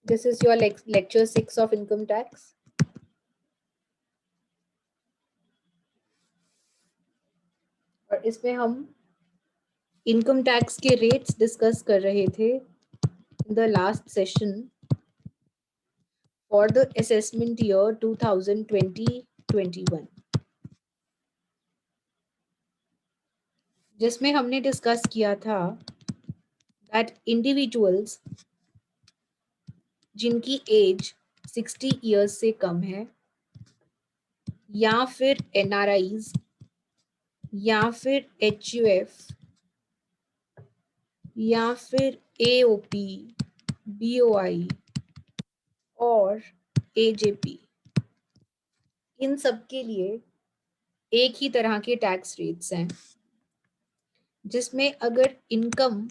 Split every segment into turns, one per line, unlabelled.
This is your lecture 6 of income tax. और इसमें हम इनकम टैक्स के रेट्स डिस्कस कर रहे थे in the last session for the assessment year 2020-21, जिसमें हमने डिस्कस किया था दैट इंडिविजुअल्स जिनकी एज 60 इयर्स से कम है, या फिर एनआरआईज, या फिर एचयूएफ, या फिर एओपी, बीओआई और एजेपी, इन सब के लिए एक ही तरह के टैक्स रेट्स हैं, जिसमें अगर इनकम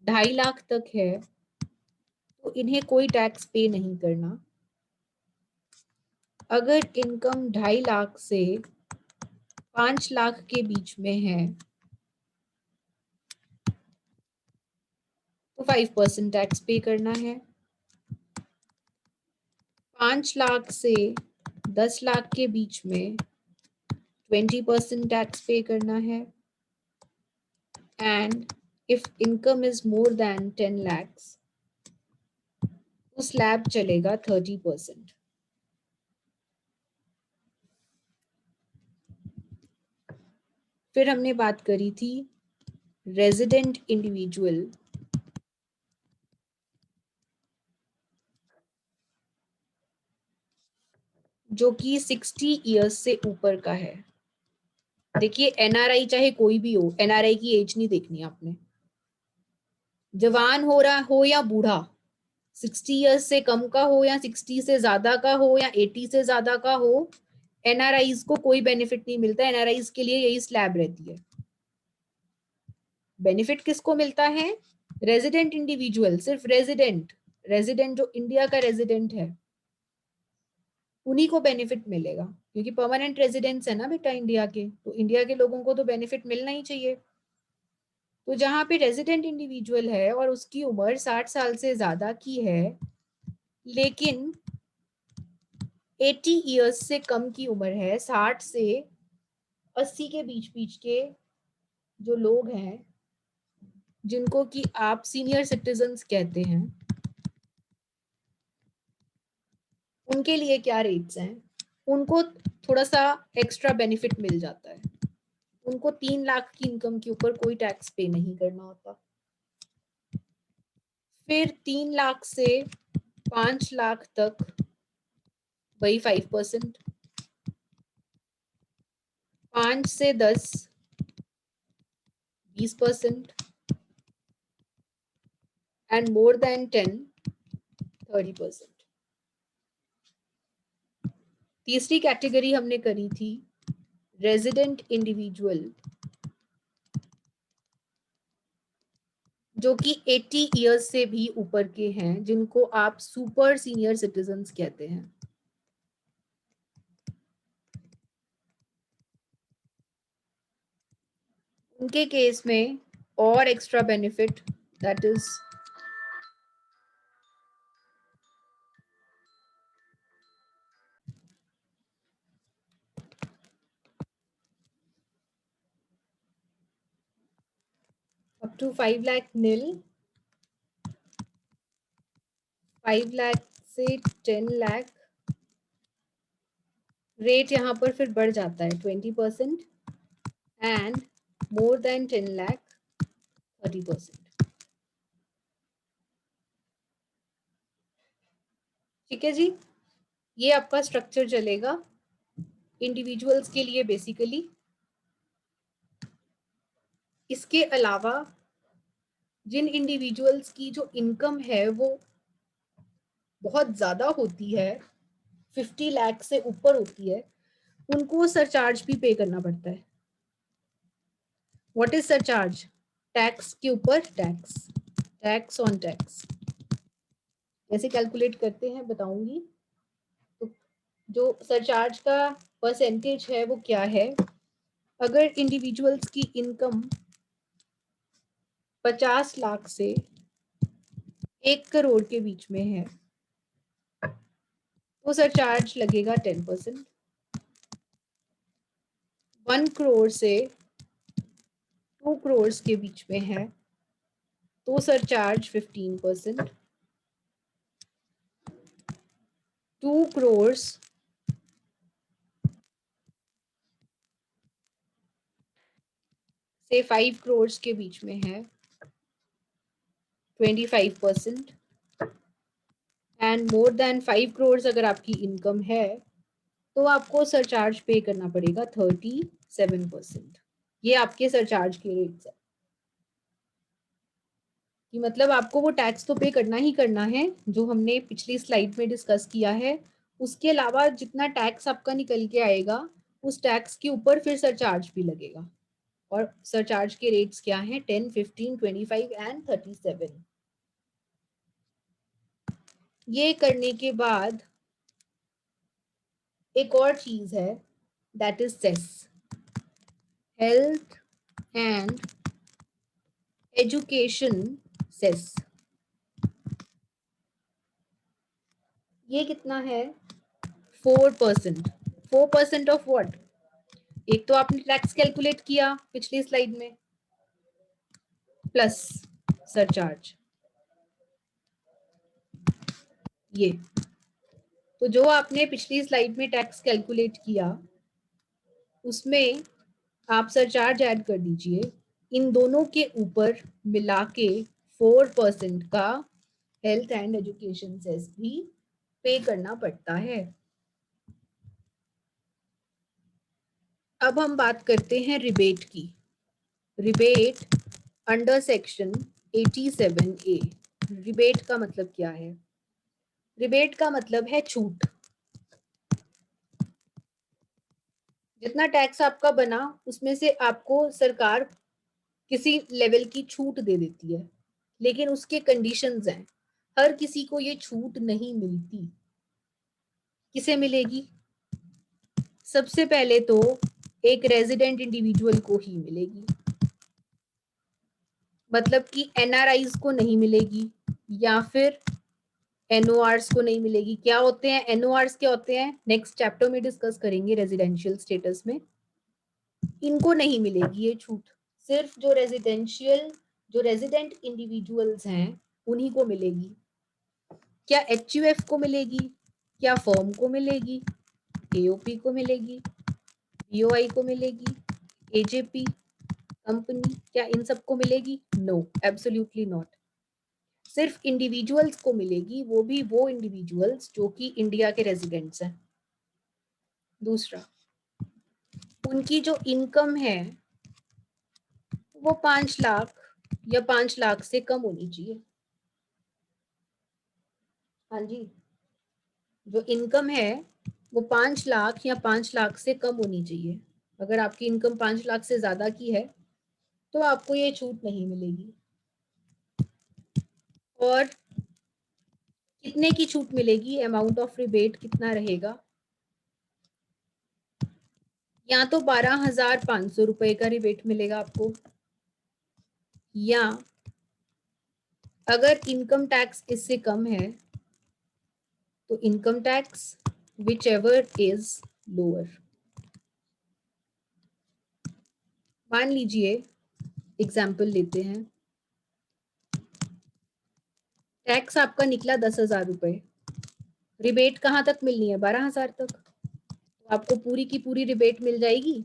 2.5 लाख तक है तो इन्हें कोई टैक्स पे नहीं करना। अगर इनकम 2.5 लाख से 5 लाख के बीच में है तो 5% टैक्स पे करना है। 5 लाख से 10 लाख के बीच में 20% टैक्स पे करना है। And if income is more than 10 lakhs तो स्लैब चलेगा 30%। फिर हमने बात करी थी रेजिडेंट इंडिविजुअल, जो कि 60 इयर्स से ऊपर का है। देखिए एनआरआई चाहे कोई भी हो, एनआरआई की एज नहीं देखनी आपने, जवान हो रहा हो या बूढ़ा, 60 इयर्स से कम का हो या 60 से ज्यादा का हो या 80 से ज्यादा का हो, एनआरआईज को कोई बेनिफिट नहीं मिलता। एनआरआईज के लिए यही स्लैब रहती है। बेनिफिट किसको मिलता है? रेजिडेंट इंडिविजुअल, सिर्फ रेजिडेंट, रेजिडेंट जो इंडिया का रेजिडेंट है उन्हीं को बेनिफिट मिलेगा, क्योंकि परमानेंट रेजिडेंट्स है ना बेटा इंडिया के, तो इंडिया के लोगों को तो बेनिफिट मिलना ही चाहिए। तो जहां पे रेजिडेंट इंडिविजुअल है और उसकी उम्र 60 साल से ज्यादा की है, लेकिन 80 इयर्स से कम की उम्र है, 60 से 80 के बीच बीच के जो लोग हैं जिनको कि आप सीनियर सिटीजन्स कहते हैं, उनके लिए क्या रेट्स हैं? उनको थोड़ा सा एक्स्ट्रा बेनिफिट मिल जाता है। उनको 3 लाख की इनकम के ऊपर कोई टैक्स पे नहीं करना होता। फिर 3 लाख से 5 लाख तक वही 5%, 5 से 10 20%, एंड मोर देन 10 30%। तीसरी कैटेगरी हमने करी थी रेजिडेंट इंडिविजुअल, जो कि 80 इयर्स से भी ऊपर के हैं, जिनको आप सुपर सीनियर सिटीजन्स कहते हैं। उनके केस में और extra benefit, that is up to 5 lakh nil, 5 lakh से 10 लाख। रेट यहाँ पर फिर बढ़ जाता है 20%, एंड मोर देन 10 लाख 30%। ठीक है जी, ये आपका स्ट्रक्चर चलेगा इंडिविजुअल्स के लिए बेसिकली। इसके अलावा जिन इंडिविजुअल्स की जो इनकम है वो बहुत ज्यादा होती है, 50 लाख से ऊपर होती है, उनको सरचार्ज भी पे करना पड़ता है। What is surcharge? टैक्स के ऊपर टैक्स, टैक्स ऑन टैक्स। कैसे कैलकुलेट करते हैं बताऊंगी। तो जो सरचार्ज का परसेंटेज है वो क्या है? अगर इंडिविजुअल्स की इनकम 50 लाख से 1 करोड़ के बीच में है तो सरचार्ज लगेगा 10%। 1 करोड़ से 2 करोड़ के बीच में है तो सरचार्ज 15%। 2 करोड़ से 5 करोड़ के बीच में है 25%। एंड मोर देन 5 करोड़ अगर आपकी इनकम है तो आपको सरचार्ज पे करना पड़ेगा 37%। ये आपके सरचार्ज के रेट्स है कि मतलब आपको वो टैक्स तो पे करना ही करना है जो हमने पिछली स्लाइड में डिस्कस किया है। उसके अलावा जितना टैक्स आपका निकल के आएगा उस टैक्स के ऊपर फिर सरचार्ज भी लगेगा। और सरचार्ज के रेट्स क्या हैं? 10, 15, 25 एंड 37। ये करने के बाद एक और चीज है, that is cess, health and education cess. ये कितना है? 4%। 4% ऑफ व्हाट? एक तो आपने टैक्स कैलकुलेट किया पिछली स्लाइड में, प्लस सरचार्ज। ये तो जो आपने पिछली स्लाइड में टैक्स कैलकुलेट किया उसमें आप सरचार्ज ऐड कर दीजिए। इन दोनों के ऊपर मिला के 4% का हेल्थ एंड एजुकेशन सेस भी पे करना पड़ता है। अब हम बात करते हैं रिबेट की। Rebate under section 87A। Rebate का मतलब क्या है? रिबेट का मतलब है छूट। जितना टैक्स आपका बना उसमें से आपको सरकार किसी लेवल की छूट दे देती है, लेकिन उसके कंडीशंस हैं। हर किसी को ये छूट नहीं मिलती। किसे मिलेगी? सबसे पहले तो एक रेजिडेंट इंडिविजुअल को ही मिलेगी, मतलब कि एनआरआईज को नहीं मिलेगी या फिर एनओआरस को नहीं मिलेगी। क्या होते हैं एनओआरस? क्या होते हैं नेक्स्ट चैप्टर में डिस्कस करेंगे रेजिडेंशियल स्टेटस में। इनको नहीं मिलेगी ये छूट, सिर्फ जो रेजिडेंट इंडिविजुअल्स हैं उन्हीं को मिलेगी। क्या एचयूएफ को मिलेगी? क्या फर्म को मिलेगी? एओपी को मिलेगी? बीओआई को मिलेगी? एजेपी कंपनी, क्या इन सबको मिलेगी? No, absolutely not. सिर्फ इंडिविजुअल्स को मिलेगी, वो भी वो इंडिविजुअल्स जो कि इंडिया के रेजिडेंट्स हैं। दूसरा, उनकी जो इनकम है वो 5 लाख या 5 लाख से कम होनी चाहिए। हाँ जी, जो इनकम है वो 5 लाख या 5 लाख से कम होनी चाहिए। अगर आपकी इनकम 5 लाख से ज्यादा की है तो आपको ये छूट नहीं मिलेगी। और कितने की छूट मिलेगी? अमाउंट ऑफ रिबेट कितना रहेगा? या तो 12,500 रुपए का रिबेट मिलेगा आपको, या अगर इनकम टैक्स इससे कम है तो income tax which ever is lower. मान लीजिए एग्जाम्पल लेते हैं, टैक्स आपका निकला 10,000 रुपए, रिबेट कहाँ तक मिलनी है? 12,000 तक। तो आपको पूरी की पूरी रिबेट मिल जाएगी,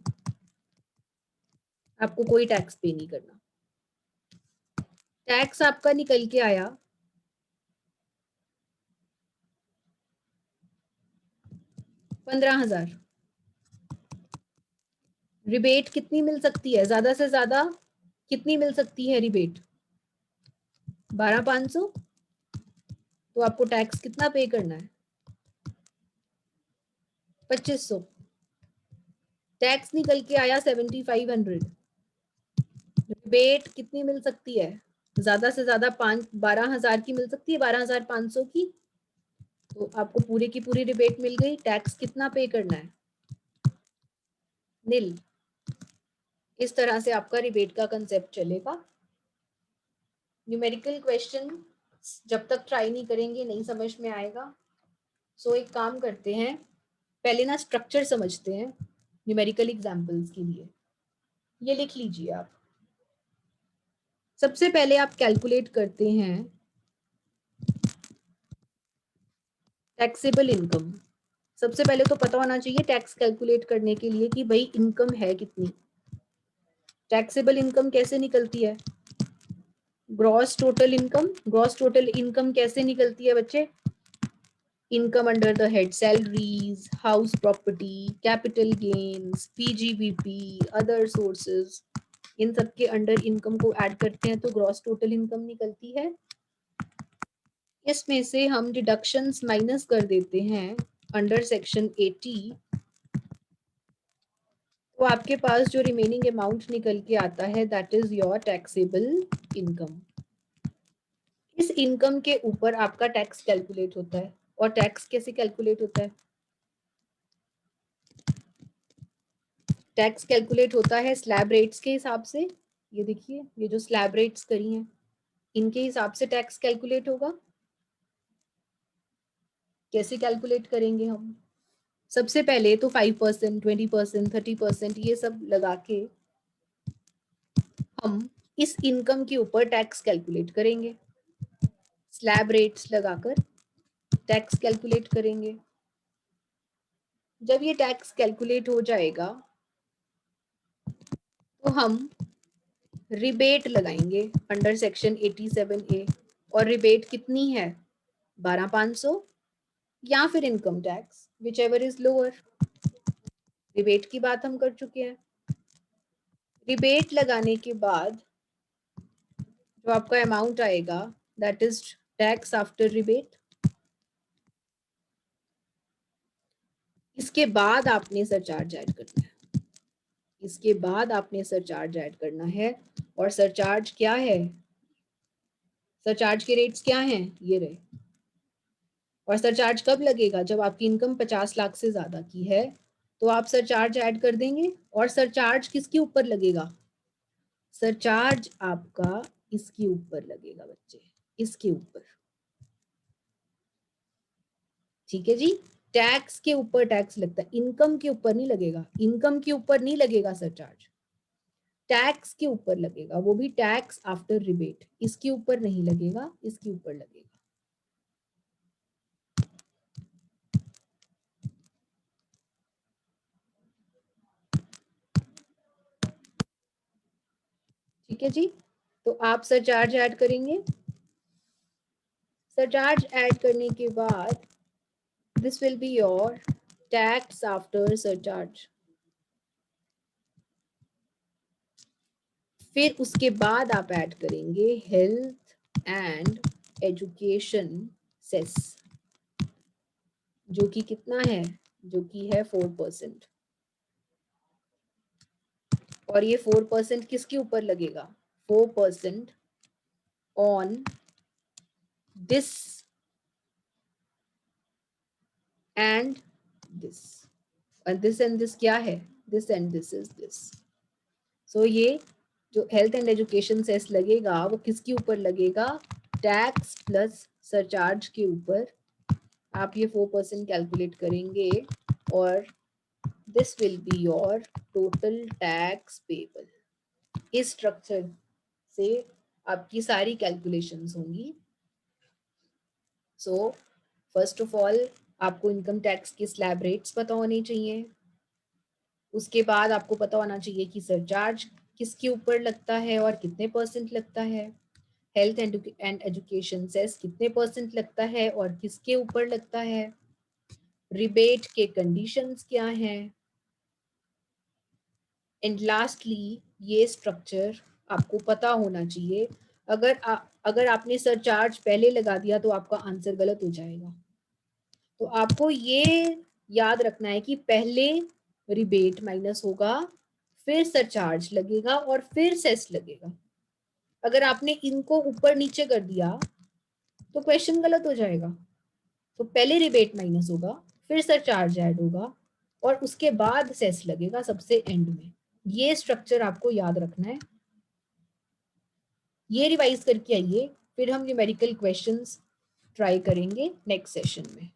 आपको कोई टैक्स पे नहीं करना। टैक्स आपका निकल के आया 15,000, रिबेट कितनी मिल सकती है? ज्यादा से ज्यादा कितनी मिल सकती है रिबेट? 12,500। तो आपको टैक्स कितना पे करना है? 2,500। टैक्स निकल के आया 7,500। रिबेट कितनी मिल सकती है? ज्यादा से ज्यादा 12,000 की मिल सकती है, 12,500 की। तो आपको पूरी की पूरी रिबेट मिल गई। टैक्स कितना पे करना है? नील। इस तरह से आपका रिबेट का कंसेप्ट चलेगा। न्यूमेरिकल क्वेश्चन जब तक ट्राई नहीं करेंगे नहीं समझ में आएगा। सो एक काम करते हैं, पहले ना स्ट्रक्चर समझते हैं न्यूमेरिकल एग्जांपल्स के लिए। ये लिख लीजिए आप। सबसे पहले आप कैलकुलेट करते हैं टैक्सेबल इनकम। सबसे पहले तो पता होना चाहिए टैक्स कैलकुलेट करने के लिए कि भाई इनकम है कितनी। टैक्सेबल इनकम कैसे निकलती है? Gross total income. Gross total income कैसे निकलती है बच्चे? Income under the head salaries, house property, capital gains, PGBP, other sources, इन सब के अंडर इनकम को ऐड करते हैं तो ग्रॉस टोटल इनकम निकलती है। इसमें से हम डिडक्शंस माइनस कर देते हैं अंडर सेक्शन 80, तो आपके पास जो रिमेनिंग अमाउंट निकल के आता है that is your taxable income. इस इनकम के ऊपर आपका टैक्स कैलकुलेट होता है। और टैक्स कैसे कैलकुलेट होता है? टैक्स कैलकुलेट होता है स्लैब रेट्स के हिसाब से। ये देखिए, ये जो स्लैब रेट्स करी हैं इनके हिसाब से टैक्स कैलकुलेट होगा। कैसे कैलकुलेट करेंगे हम? सबसे पहले तो 5%, 20%, 30% ये सब लगा के हम इस इनकम के ऊपर टैक्स कैलकुलेट करेंगे। स्लैब रेट्स लगाकर टैक्स कैलकुलेट करेंगे। जब ये टैक्स कैलकुलेट हो जाएगा तो हम रिबेट लगाएंगे अंडर सेक्शन 87A। और रिबेट कितनी है? 12,500 या फिर income tax which ever is lower. Rebate की बात हम कर चुके हैं। रिबेट लगाने के बाद जो आपका अमाउंट आएगा that is tax after rebate. इसके बाद आपने सरचार्ज ऐड करना है। इसके बाद आपने सरचार्ज ऐड करना है। और सरचार्ज क्या है? सरचार्ज के रेट्स क्या हैं? ये रहे। और सरचार्ज कब लगेगा? जब आपकी इनकम 50 लाख से ज्यादा की है तो आप सरचार्ज ऐड कर देंगे। और सरचार्ज किसके ऊपर लगेगा? सरचार्ज आपका इसके ऊपर लगेगा बच्चे, इसके ऊपर। ठीक है जी। टैक्स के ऊपर टैक्स लगता है, इनकम के ऊपर नहीं लगेगा। इनकम के ऊपर नहीं लगेगा सरचार्ज, टैक्स के ऊपर लगेगा, वो भी टैक्स आफ्टर रिबेट। इसके ऊपर नहीं लगेगा, इसके ऊपर लगेगा। ठीक है जी। तो आप सरचार्ज ऐड करेंगे। सरचार्ज ऐड करने के बाद this will be your tax after surcharge. फिर उसके बाद आप ऐड करेंगे हेल्थ एंड एजुकेशन सेस, जो कि कितना है? जो कि है 4%। और ये 4% किसके ऊपर लगेगा? 4% ऑन दिस एंड दिस। और दिस एंड दिस क्या है? This and this is this. So ये जो हेल्थ एंड एजुकेशन सेस लगेगा वो किसके ऊपर लगेगा? टैक्स प्लस सरचार्ज के ऊपर। आप ये 4% कैलकुलेट करेंगे और this will be your total tax payable. इस स्ट्रक्चर से आपकी सारी कैलकुलेशंस होंगी। सो फर्स्ट ऑफ ऑल आपको इनकम टैक्स के स्लैब रेट्स पता होने चाहिए। उसके बाद आपको पता होना चाहिए कि सरचार्ज किसके ऊपर लगता है और कितने परसेंट लगता है। हेल्थ एंड एजुकेशन सेस कितने परसेंट लगता है और किसके ऊपर लगता है। रिबेट के कंडीशंस क्या हैं। एंड लास्टली ये स्ट्रक्चर आपको पता होना चाहिए। अगर आपने सरचार्ज पहले लगा दिया तो आपका आंसर गलत हो जाएगा। तो आपको ये याद रखना है कि पहले रिबेट माइनस होगा, फिर सरचार्ज लगेगा और फिर सेस लगेगा। अगर आपने इनको ऊपर नीचे कर दिया तो क्वेश्चन गलत हो जाएगा। तो पहले रिबेट माइनस होगा, फिर सरचार्ज ऐड होगा और उसके बाद सेस लगेगा सबसे एंड में। ये स्ट्रक्चर आपको याद रखना है। ये रिवाइज करके आइए फिर हम न्यूमेरिकल क्वेश्चंस ट्राई करेंगे नेक्स्ट सेशन में।